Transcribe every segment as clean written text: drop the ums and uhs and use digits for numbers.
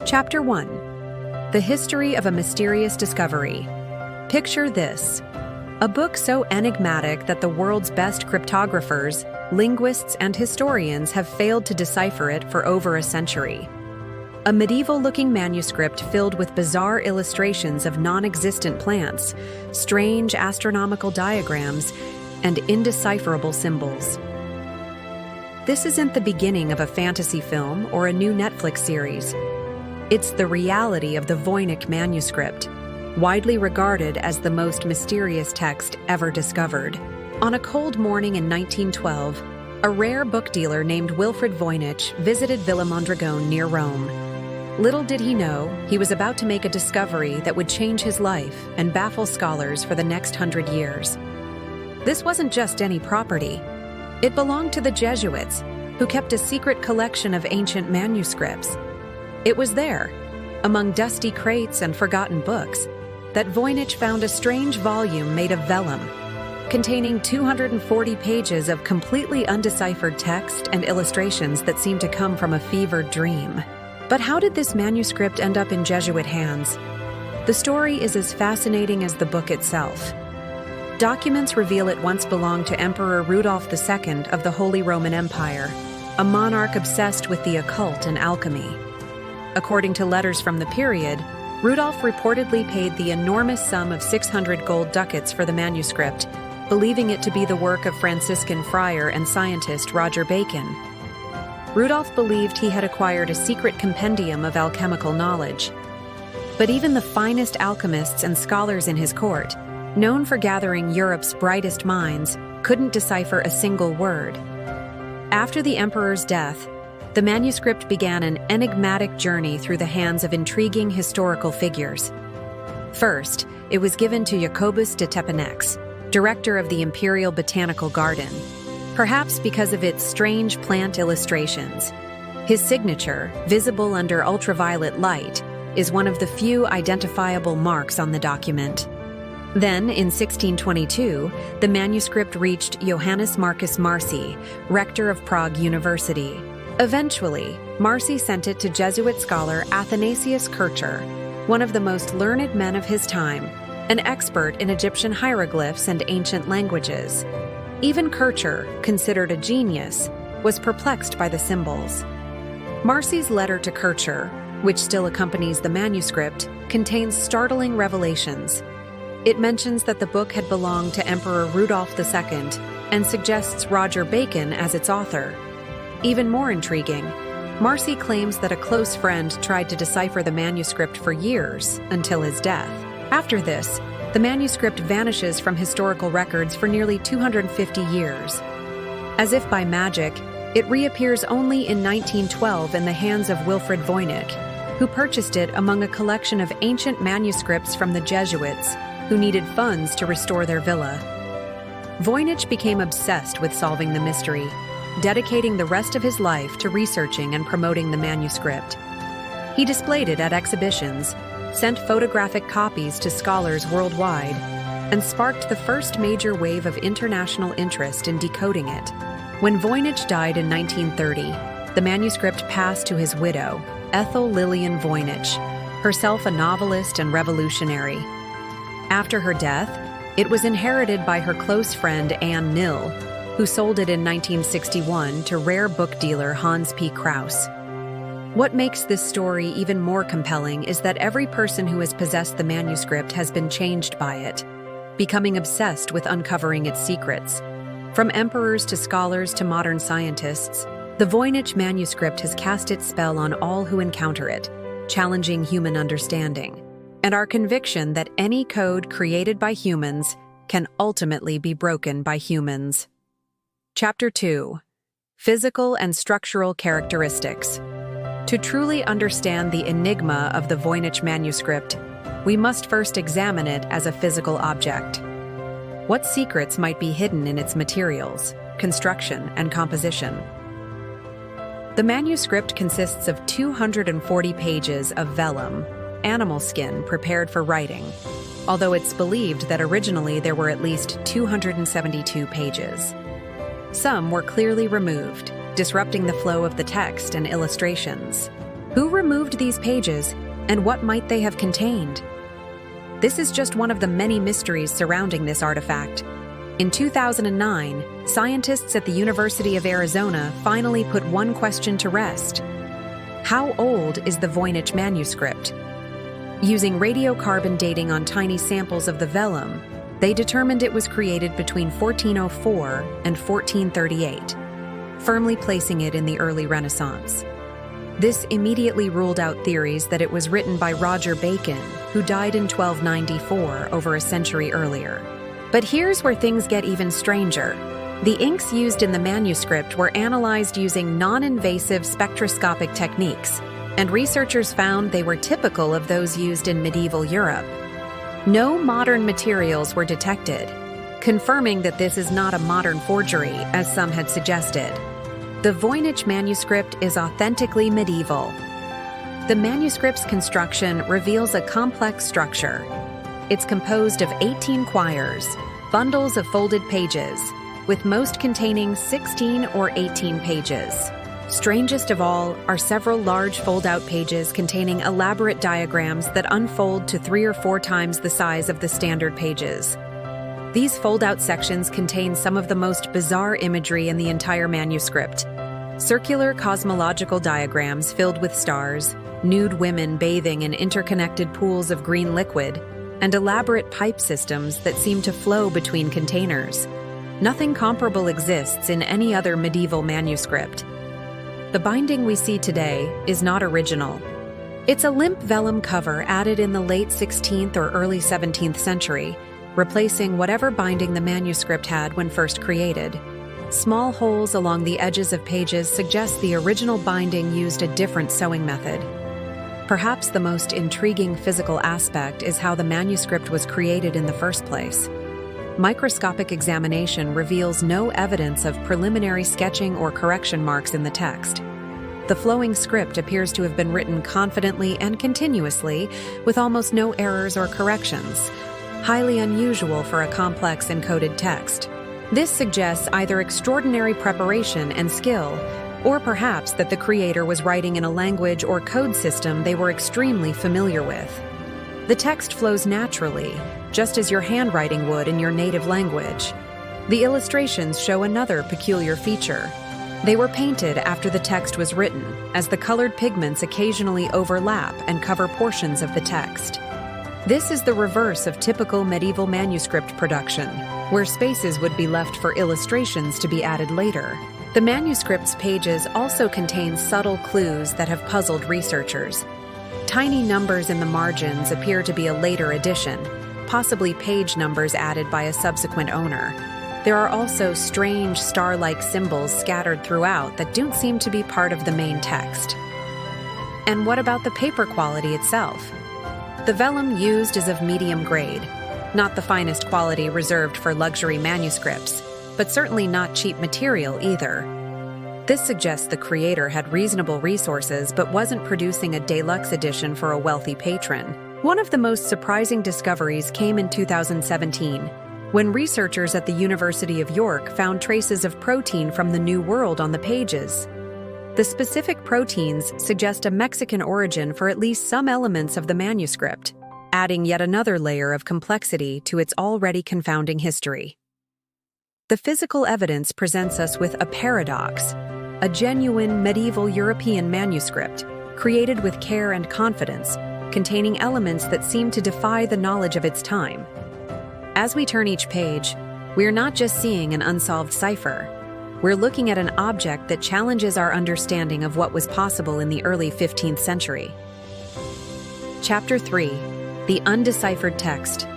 Chapter 1. The History of a Mysterious Discovery. Picture this: a book so enigmatic that the world's best cryptographers, linguists, and historians have failed to decipher it for over a century. A medieval-looking manuscript filled with bizarre illustrations of non-existent plants, strange astronomical diagrams, and indecipherable symbols. This isn't the beginning of a fantasy film or a new Netflix series. It's the reality of the Voynich manuscript, widely regarded as the most mysterious text ever discovered. On a cold morning in 1912, a rare book dealer named Wilfred Voynich visited Villa Mondragone near Rome. Little did he know, he was about to make a discovery that would change his life and baffle scholars for the next 100 years. This wasn't just any property. It belonged to the Jesuits, who kept a secret collection of ancient manuscripts. It was there, among dusty crates and forgotten books, that Voynich found a strange volume made of vellum, containing 240 pages of completely undeciphered text and illustrations that seemed to come from a fevered dream. But how did this manuscript end up in Jesuit hands? The story is as fascinating as the book itself. Documents reveal it once belonged to Emperor Rudolph II of the Holy Roman Empire, a monarch obsessed with the occult and alchemy. According to letters from the period, Rudolph reportedly paid the enormous sum of 600 gold ducats for the manuscript, believing it to be the work of Franciscan friar and scientist Roger Bacon. Rudolph believed he had acquired a secret compendium of alchemical knowledge. But even the finest alchemists and scholars in his court, known for gathering Europe's brightest minds, couldn't decipher a single word. After the emperor's death, the manuscript began an enigmatic journey through the hands of intriguing historical figures. First, it was given to Jacobus de Tepanex, director of the Imperial Botanical Garden, perhaps because of its strange plant illustrations. His signature, visible under ultraviolet light, is one of the few identifiable marks on the document. Then, in 1622, the manuscript reached Johannes Marcus Marci, rector of Prague University. Eventually, Marci sent it to Jesuit scholar Athanasius Kircher, one of the most learned men of his time, an expert in Egyptian hieroglyphs and ancient languages. Even Kircher, considered a genius, was perplexed by the symbols. Marci's letter to Kircher, which still accompanies the manuscript, contains startling revelations. It mentions that the book had belonged to Emperor Rudolph II and suggests Roger Bacon as its author. Even more intriguing, Marci claims that a close friend tried to decipher the manuscript for years until his death. After this, the manuscript vanishes from historical records for nearly 250 years. As if by magic, it reappears only in 1912 in the hands of Wilfred Voynich, who purchased it among a collection of ancient manuscripts from the Jesuits, who needed funds to restore their villa. Voynich became obsessed with solving the mystery, dedicating the rest of his life to researching and promoting the manuscript. He displayed it at exhibitions, sent photographic copies to scholars worldwide, and sparked the first major wave of international interest in decoding it. When Voynich died in 1930, the manuscript passed to his widow, Ethel Lillian Voynich, herself a novelist and revolutionary. After her death, it was inherited by her close friend Anne Nill, who sold it in 1961 to rare book dealer Hans P. Krauss. What makes this story even more compelling is that every person who has possessed the manuscript has been changed by it, becoming obsessed with uncovering its secrets. From emperors to scholars to modern scientists, the Voynich manuscript has cast its spell on all who encounter it, challenging human understanding, and our conviction that any code created by humans can ultimately be broken by humans. Chapter 2. Physical and Structural Characteristics. To truly understand the enigma of the Voynich manuscript, we must first examine it as a physical object. What secrets might be hidden in its materials, construction, and composition? The manuscript consists of 240 pages of vellum, animal skin prepared for writing, although it's believed that originally there were at least 272 pages. Some were clearly removed, disrupting the flow of the text and illustrations. Who removed these pages, and what might they have contained? This is just one of the many mysteries surrounding this artifact. In 2009, scientists at the University of Arizona finally put one question to rest. How old is the Voynich manuscript? Using radiocarbon dating on tiny samples of the vellum, they determined it was created between 1404 and 1438, firmly placing it in the early Renaissance. This immediately ruled out theories that it was written by Roger Bacon, who died in 1294, over a century earlier. But here's where things get even stranger. The inks used in the manuscript were analyzed using non-invasive spectroscopic techniques, and researchers found they were typical of those used in medieval Europe. No modern materials were detected, confirming that this is not a modern forgery, as some had suggested. The Voynich manuscript is authentically medieval. The manuscript's construction reveals a complex structure. It's composed of 18 quires, bundles of folded pages, with most containing 16 or 18 pages. Strangest of all are several large fold-out pages containing elaborate diagrams that unfold to 3 or 4 times the size of the standard pages. These fold-out sections contain some of the most bizarre imagery in the entire manuscript. Circular cosmological diagrams filled with stars, nude women bathing in interconnected pools of green liquid, and elaborate pipe systems that seem to flow between containers. Nothing comparable exists in any other medieval manuscript. The binding we see today is not original. It's a limp vellum cover added in the late 16th or early 17th century, replacing whatever binding the manuscript had when first created. Small holes along the edges of pages suggest the original binding used a different sewing method. Perhaps the most intriguing physical aspect is how the manuscript was created in the first place. Microscopic examination reveals no evidence of preliminary sketching or correction marks in the text. The flowing script appears to have been written confidently and continuously, with almost no errors or corrections, highly unusual for a complex encoded text. This suggests either extraordinary preparation and skill, or perhaps that the creator was writing in a language or code system they were extremely familiar with. The text flows naturally, just as your handwriting would in your native language. The illustrations show another peculiar feature. They were painted after the text was written, as the colored pigments occasionally overlap and cover portions of the text. This is the reverse of typical medieval manuscript production, where spaces would be left for illustrations to be added later. The manuscript's pages also contain subtle clues that have puzzled researchers. Tiny numbers in the margins appear to be a later addition, possibly page numbers added by a subsequent owner. There are also strange star-like symbols scattered throughout that don't seem to be part of the main text. And what about the paper quality itself? The vellum used is of medium grade, not the finest quality reserved for luxury manuscripts, but certainly not cheap material either. This suggests the creator had reasonable resources but wasn't producing a deluxe edition for a wealthy patron. One of the most surprising discoveries came in 2017, when researchers at the University of York found traces of protein from the New World on the pages. The specific proteins suggest a Mexican origin for at least some elements of the manuscript, adding yet another layer of complexity to its already confounding history. The physical evidence presents us with a paradox, a genuine medieval European manuscript, created with care and confidence, containing elements that seem to defy the knowledge of its time. As we turn each page, we're not just seeing an unsolved cipher. We're looking at an object that challenges our understanding of what was possible in the early 15th century. Chapter 3: The Undeciphered Text.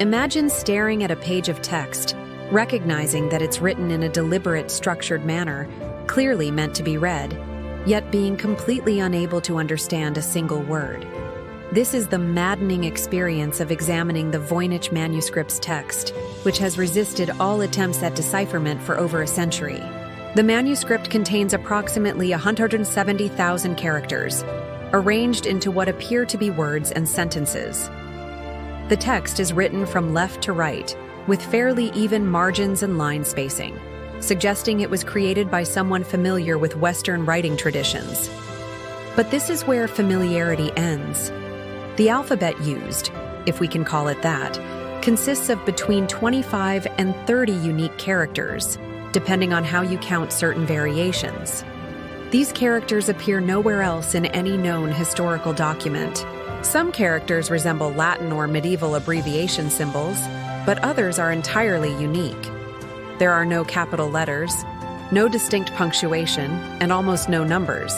Imagine staring at a page of text, recognizing that it's written in a deliberate, structured manner, clearly meant to be read, yet being completely unable to understand a single word. This is the maddening experience of examining the Voynich manuscript's text, which has resisted all attempts at decipherment for over a century. The manuscript contains approximately 170,000 characters, arranged into what appear to be words and sentences. The text is written from left to right, with fairly even margins and line spacing, suggesting it was created by someone familiar with Western writing traditions. But this is where familiarity ends. The alphabet used, if we can call it that, consists of between 25 and 30 unique characters, depending on how you count certain variations. These characters appear nowhere else in any known historical document. Some characters resemble Latin or medieval abbreviation symbols, but others are entirely unique. There are no capital letters, no distinct punctuation, and almost no numbers,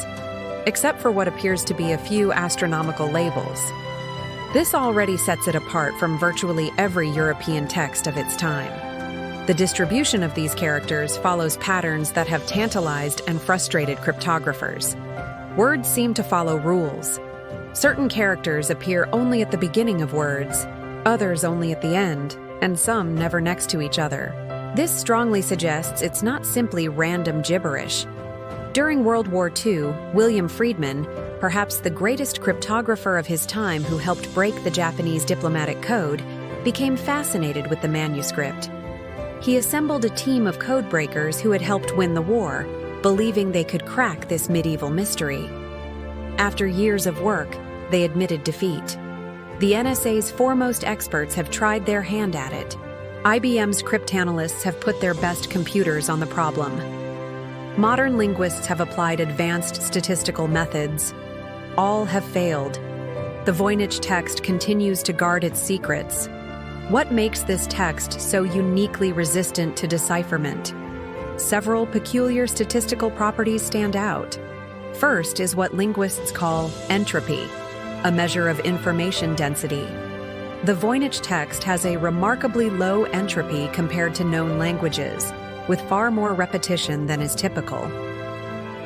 except for what appears to be a few astronomical labels. This already sets it apart from virtually every European text of its time. The distribution of these characters follows patterns that have tantalized and frustrated cryptographers. Words seem to follow rules. Certain characters appear only at the beginning of words, others only at the end, and some never next to each other. This strongly suggests it's not simply random gibberish. During World War II, William Friedman, perhaps the greatest cryptographer of his time who helped break the Japanese diplomatic code, became fascinated with the manuscript. He assembled a team of codebreakers who had helped win the war, believing they could crack this medieval mystery. After years of work, they admitted defeat. The NSA's foremost experts have tried their hand at it. IBM's cryptanalysts have put their best computers on the problem. Modern linguists have applied advanced statistical methods. All have failed. The Voynich text continues to guard its secrets. What makes this text so uniquely resistant to decipherment? Several peculiar statistical properties stand out. First is what linguists call entropy, a measure of information density. The Voynich text has a remarkably low entropy compared to known languages, with far more repetition than is typical.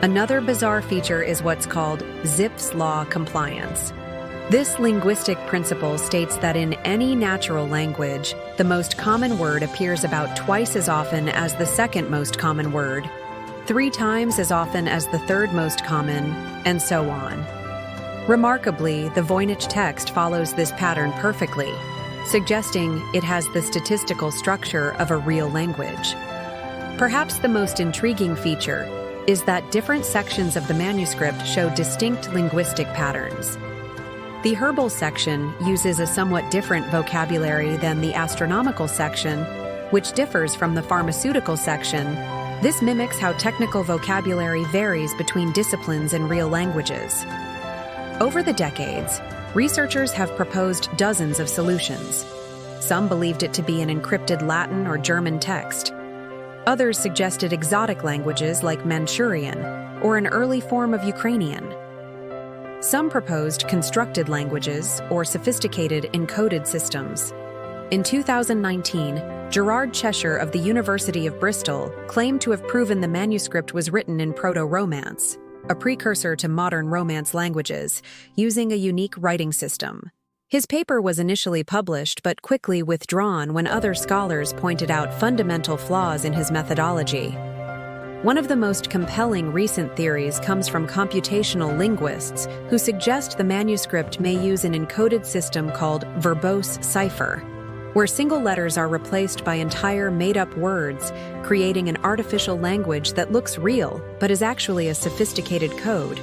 Another bizarre feature is what's called Zipf's law compliance. This linguistic principle states that in any natural language, the most common word appears about twice as often as the second most common word, 3 times as often as the third most common, and so on. Remarkably, the Voynich text follows this pattern perfectly, suggesting it has the statistical structure of a real language. Perhaps the most intriguing feature is that different sections of the manuscript show distinct linguistic patterns. The herbal section uses a somewhat different vocabulary than the astronomical section, which differs from the pharmaceutical section. This mimics how technical vocabulary varies between disciplines in real languages. Over the decades, researchers have proposed dozens of solutions. Some believed it to be an encrypted Latin or German text. Others suggested exotic languages like Manchurian or an early form of Ukrainian. Some proposed constructed languages or sophisticated encoded systems. In 2019, Gerard Cheshire of the University of Bristol claimed to have proven the manuscript was written in Proto-Romance, a precursor to modern Romance languages, using a unique writing system. His paper was initially published but quickly withdrawn when other scholars pointed out fundamental flaws in his methodology. One of the most compelling recent theories comes from computational linguists who suggest the manuscript may use an encoded system called verbose cipher, where single letters are replaced by entire made-up words, creating an artificial language that looks real but is actually a sophisticated code.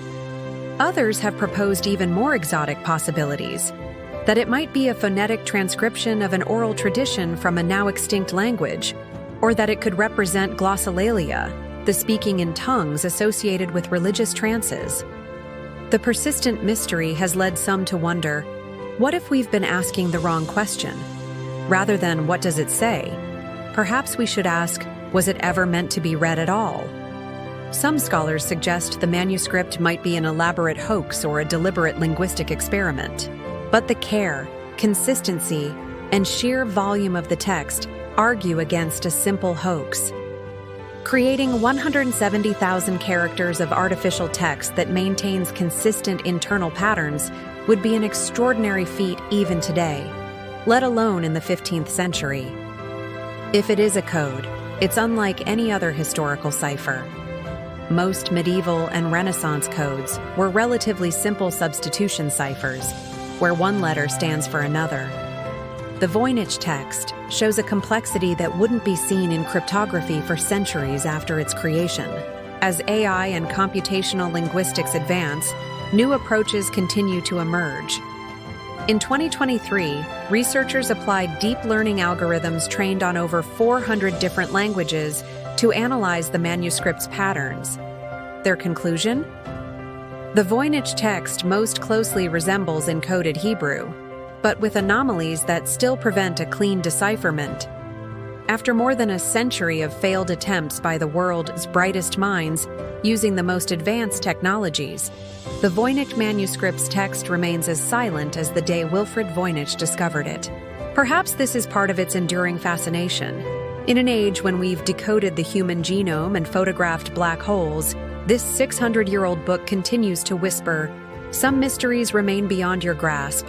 Others have proposed even more exotic possibilities, that it might be a phonetic transcription of an oral tradition from a now-extinct language, or that it could represent glossolalia, the speaking in tongues associated with religious trances. The persistent mystery has led some to wonder, what if we've been asking the wrong question? Rather than, what does it say? Perhaps we should ask, was it ever meant to be read at all? Some scholars suggest the manuscript might be an elaborate hoax or a deliberate linguistic experiment. But the care, consistency, and sheer volume of the text argue against a simple hoax. Creating 170,000 characters of artificial text that maintains consistent internal patterns would be an extraordinary feat even today, let alone in the 15th century. If it is a code, it's unlike any other historical cipher. Most medieval and Renaissance codes were relatively simple substitution ciphers, where one letter stands for another. The Voynich text shows a complexity that wouldn't be seen in cryptography for centuries after its creation. As AI and computational linguistics advance, new approaches continue to emerge. In 2023, researchers applied deep learning algorithms trained on over 400 different languages to analyze the manuscript's patterns. Their conclusion? The Voynich text most closely resembles encoded Hebrew, but with anomalies that still prevent a clean decipherment. After more than a century of failed attempts by the world's brightest minds using the most advanced technologies, the Voynich manuscript's text remains as silent as the day Wilfred Voynich discovered it. Perhaps this is part of its enduring fascination. In an age when we've decoded the human genome and photographed black holes, this 600-year-old book continues to whisper, "Some mysteries remain beyond your grasp,